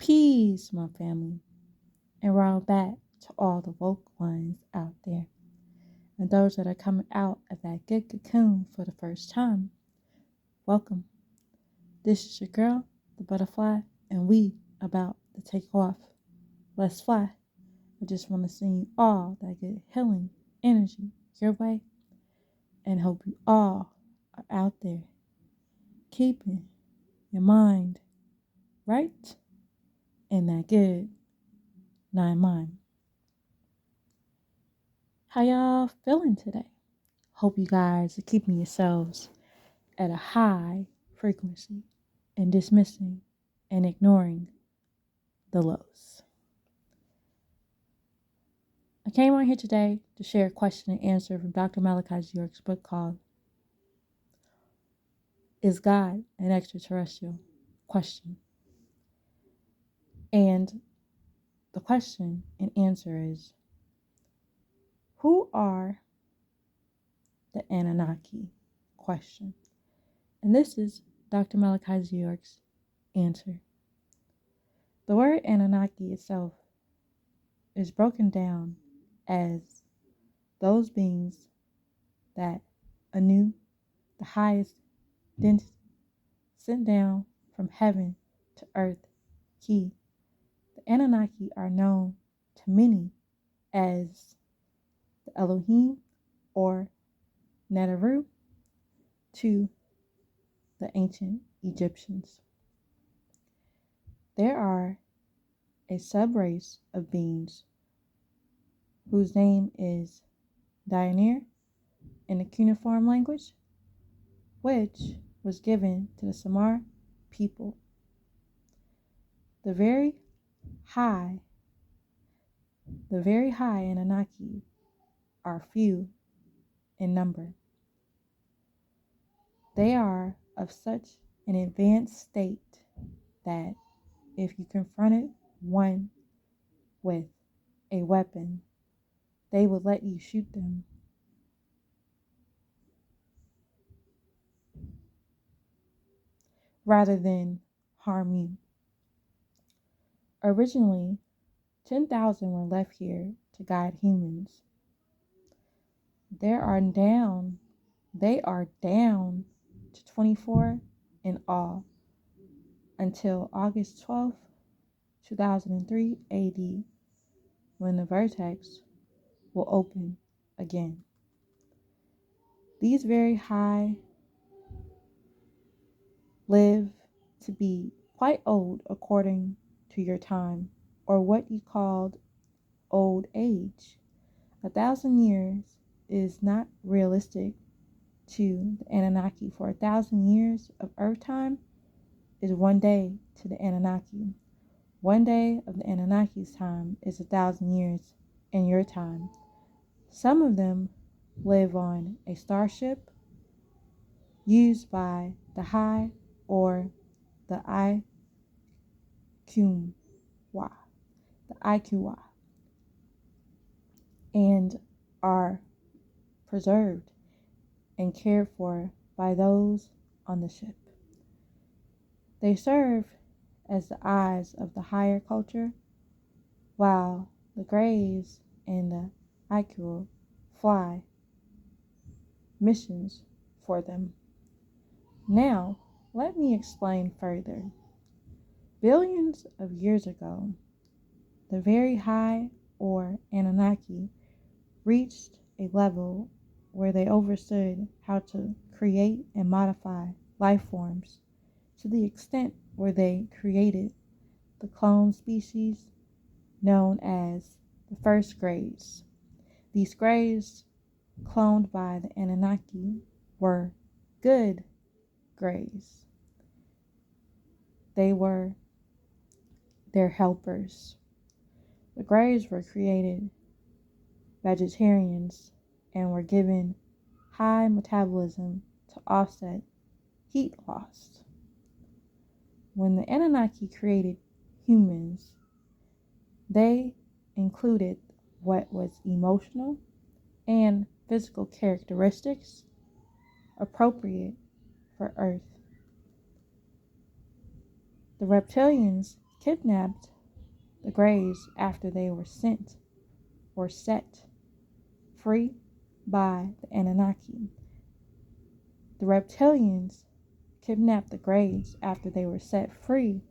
Peace, my family, and round back to all the woke ones out there, and those that are coming out of that good cocoon for the first time. Welcome. This is your girl, the butterfly, and we about to take off. Let's fly. I just want to send you all that good healing energy your way, and hope you all are out there keeping your mind right in that good nine mind. How y'all feeling today? Hope you guys are keeping yourselves at a high frequency and dismissing and ignoring the lows. I came on here today to share a question and answer from Dr. Malachi York's book called Is God an Extraterrestrial? Question. And the question and answer is, who are the Anunnaqi? Question. And this is Dr. Malachi York's answer. The word Anunnaki itself is broken down as those beings that Anu, the highest density, sent down from heaven to earth. Key. The Anunnaki are known to many as the Elohim or Neteru to the ancient Egyptians. There are a subrace of beings whose name is Dioneer in the cuneiform language, which was given to the Samar people. The very high Anunnaki are few in number. They are of such an advanced state that if you confronted one with a weapon, they would let you shoot them. Rather than harm you. Originally, 10,000 were left here to guide humans. They are down to 24 in all until August 12th, 2003 AD, when the vertex will open again. These very high live to be quite old according to your time, or what you called old age. 1,000 years is not realistic to the Anunnaki. For 1,000 years of Earth time is one day to the Anunnaki. One day of the Anunnaki's time is 1,000 years in your time. Some of them live on a starship used by the High or the IQY, and are preserved and cared for by those on the ship. They serve as the eyes of the higher culture, while the Greys and the IQ fly missions for them. Now, let me explain further. Billions of years ago, the very high or Anunnaki reached a level where they understood how to create and modify life forms to the extent where they created the clone species known as the first Greys. These Greys, cloned by the Anunnaki, were good Greys. They were their helpers. The Greys were created vegetarians and were given high metabolism to offset heat loss. When the Anunnaki created humans, they included what was emotional and physical characteristics appropriate for Earth. The reptilians kidnapped the Greys after they were set free by the Anunnaki. The reptilians kidnapped the Greys after they were set free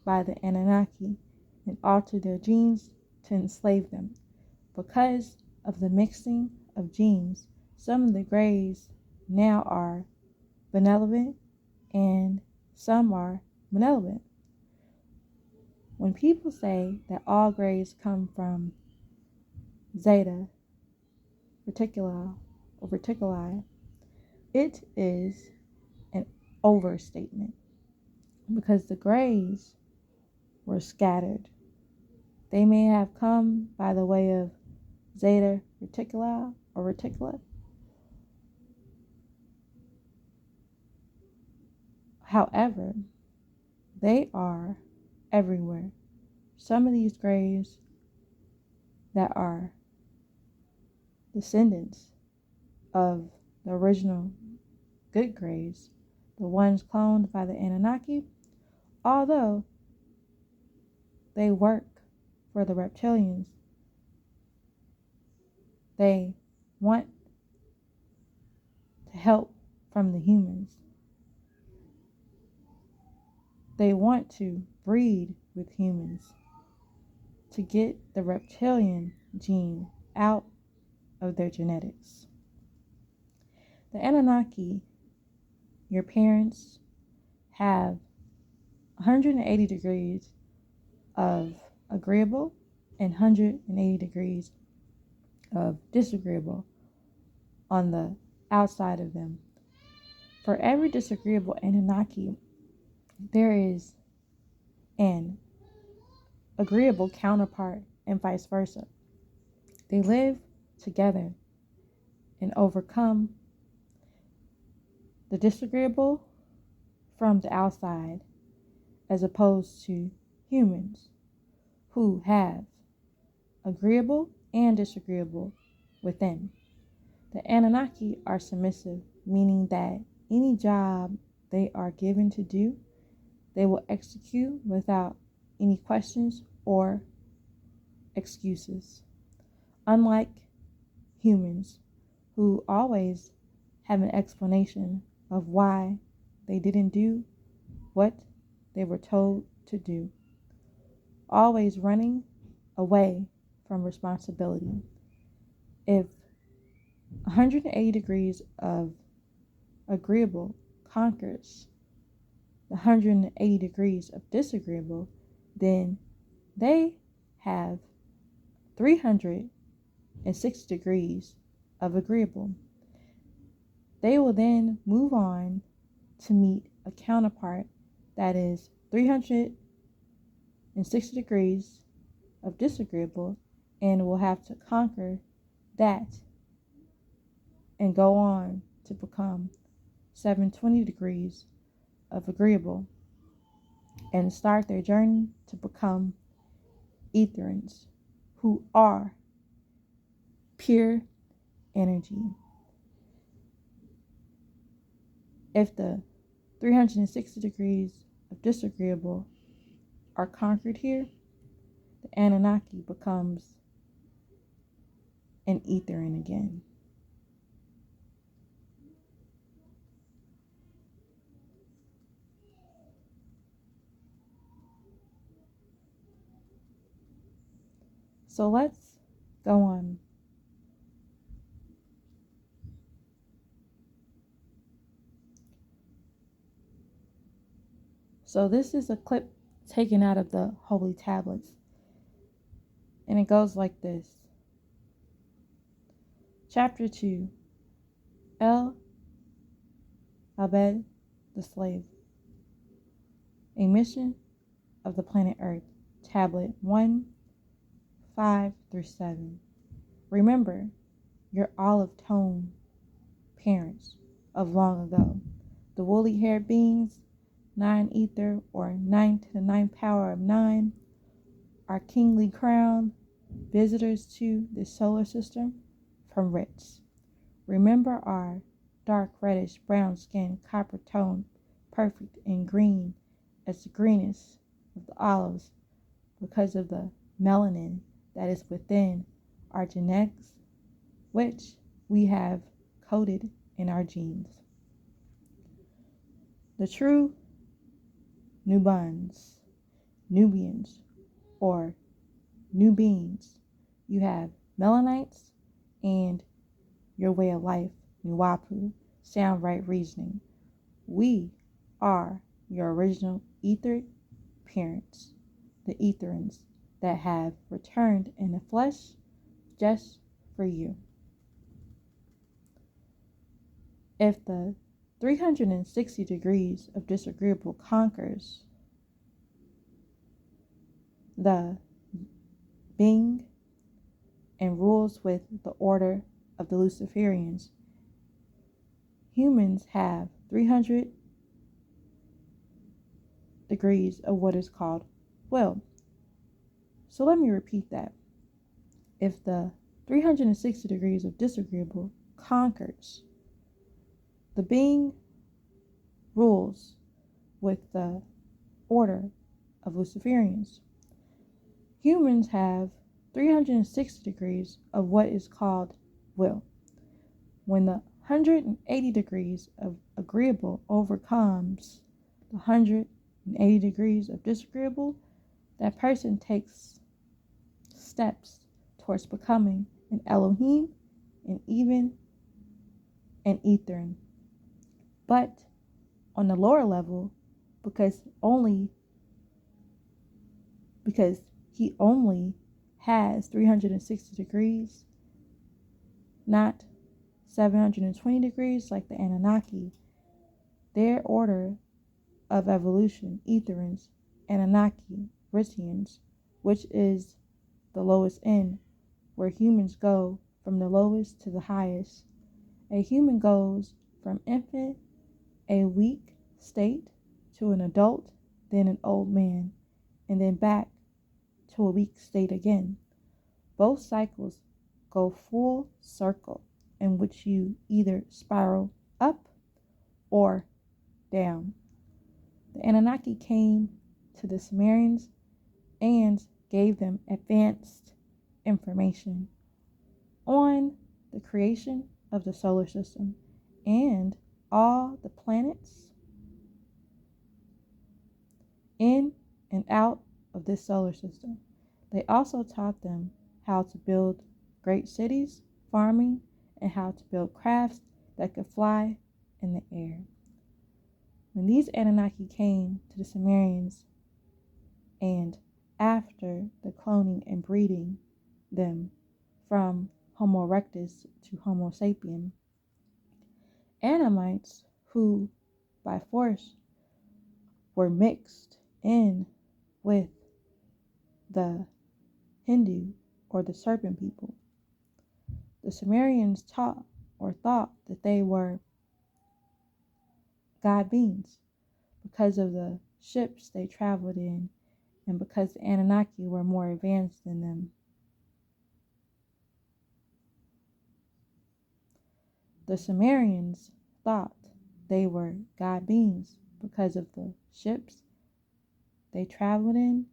by the Anunnaki and altered their genes to enslave them. Because of the mixing of genes, some of the Greys now are benevolent and some are malevolent. When people say that all Greys come from Zeta Reticuli or Reticuli, it is an overstatement because the Greys were scattered. They may have come by the way of Zeta Reticuli or Reticula. However, they are everywhere. Some of these Greys that are descendants of the original good Greys, the ones cloned by the Anunnaki, although they work for the reptilians, they want to help from the humans. They want to breed with humans to get the reptilian gene out of their genetics. The Anunnaki, your parents, have 180 degrees of agreeable and 180 degrees of disagreeable on the outside of them. For every disagreeable Anunnaki, there is an agreeable counterpart and vice versa. They live together and overcome the disagreeable from the outside, as opposed to humans who have agreeable and disagreeable within. The Anunnaki are submissive, meaning that any job they are given to do, they will execute without any questions or excuses. Unlike humans, who always have an explanation of why they didn't do what they were told to do, always running away from responsibility. If 180 degrees of agreeable conquers the 180 degrees of disagreeable, then they have 360 degrees of agreeable. They will then move on to meet a counterpart that is 360 degrees of disagreeable and will have to conquer that and go on to become 720 degrees of agreeable and start their journey to become Etherans, who are pure energy. If the 360 degrees of disagreeable are conquered here, the Anunnaki becomes an Etheran again. So let's go on. So this is a clip taken out of the Holy Tablets. And it goes like this. Chapter 2. El Abed the Slave. A Mission of the Planet Earth. Tablet 1, 5 through 7. Remember your olive tone parents of long ago. The woolly haired beings, 9 ether or 9 to the 9 power of 9, our kingly crown, visitors to the solar system from Ritz. Remember our dark reddish brown skin, copper tone, perfect and green as the greenest of the olives because of the melanin that is within our genetics, which we have coded in our genes. The true Nubians, or new beings, you have Melanites and your way of life, Nuwapu, sound right reasoning. We are your original etheric parents, the Etherans that have returned in the flesh just for you. If the 360 degrees of disagreeable conquers the being and rules with the order of the Luciferians, humans have 300 degrees of what is called will. So let me repeat that. If the 360 degrees of disagreeable conquers, the being rules with the order of Luciferians. Humans have 360 degrees of what is called will. When the 180 degrees of agreeable overcomes the 180 degrees of disagreeable, that person takes steps towards becoming an Elohim and even an Etherin. But on the lower level, because he only has 360 degrees, not 720 degrees like the Anunnaki, their order of evolution, Etherans, Anunnaki, Ritians, which is the lowest end, where humans go from the lowest to the highest. A human goes from infant, a weak state, to an adult, then an old man, and then back to a weak state again. Both cycles go full circle, in which you either spiral up or down. The Anunnaki came to the Sumerians and gave them advanced information on the creation of the solar system and all the planets in and out of this solar system. They also taught them how to build great cities, farming, and how to build crafts that could fly in the air. When these Anunnaki came to the Sumerians, and after the cloning and breeding them from Homo erectus to Homo sapien, Anamites who by force were mixed in with the Hindu or the serpent people, the Sumerians taught or thought that they were God beings because of the ships they traveled in and because the Anunnaki were more advanced than them. The Sumerians thought they were God beings because of the ships they traveled in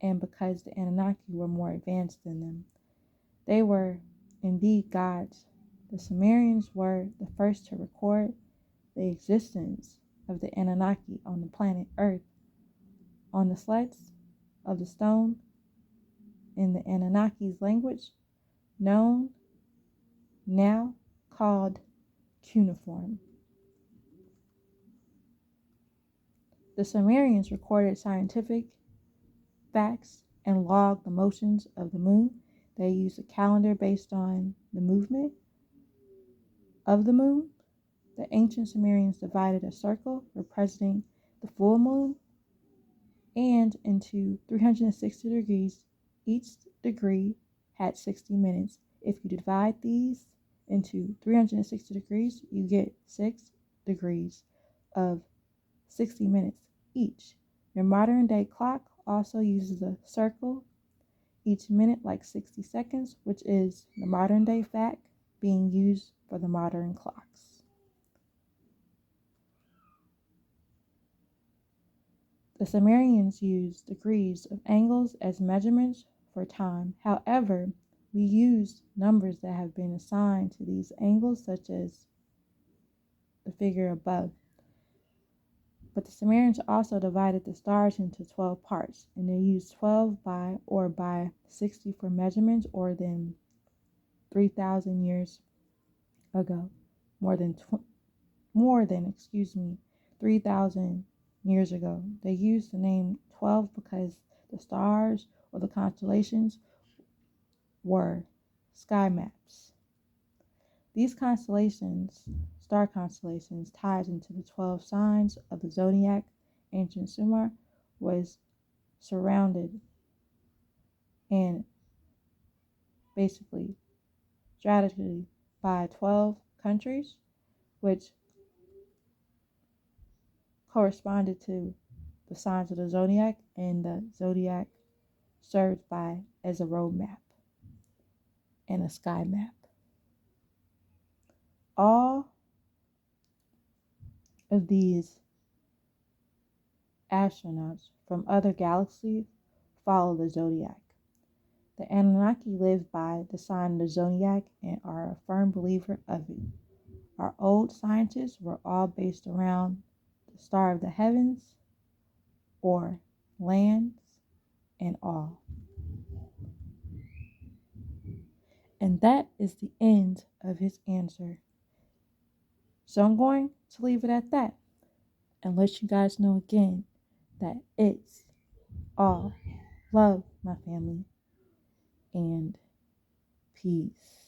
and because the Anunnaki were more advanced than them. They were indeed gods. The Sumerians were the first to record the existence of the Anunnaki on the planet Earth. On the sleds of the stone in the Anunnaki's language, known now called cuneiform. The Sumerians recorded scientific facts and logged the motions of the moon. They used a calendar based on the movement of the moon. The ancient Sumerians divided a circle representing the full moon and into 360 degrees. Each degree had 60 minutes. If you divide these into 360 degrees, you get 6 degrees of 60 minutes each. Your modern day clock also uses a circle each minute like 60 seconds, which is the modern day fact being used for the modern clocks. The Sumerians used degrees of angles as measurements for time. However, we use numbers that have been assigned to these angles, such as the figure above. But the Sumerians also divided the stars into 12 parts, and they used 12 by 60 for measurements, or then 3,000 years ago, more than 3,000 years ago. They used the name 12 because the stars or the constellations were sky maps. These star constellations, tied into the 12 signs of the zodiac, ancient Sumer was surrounded and basically strategically by 12 countries, which corresponded to the signs of the zodiac, and the zodiac served as a road map and a sky map. All of these astronauts from other galaxies follow the zodiac. The Anunnaki live by the sign of the zodiac and are a firm believer of it. Our old scientists were all based around the star of the heavens, or lands, and all. And that is the end of his answer. So I'm going to leave it at that and let you guys know again that it's all love, my family, and peace.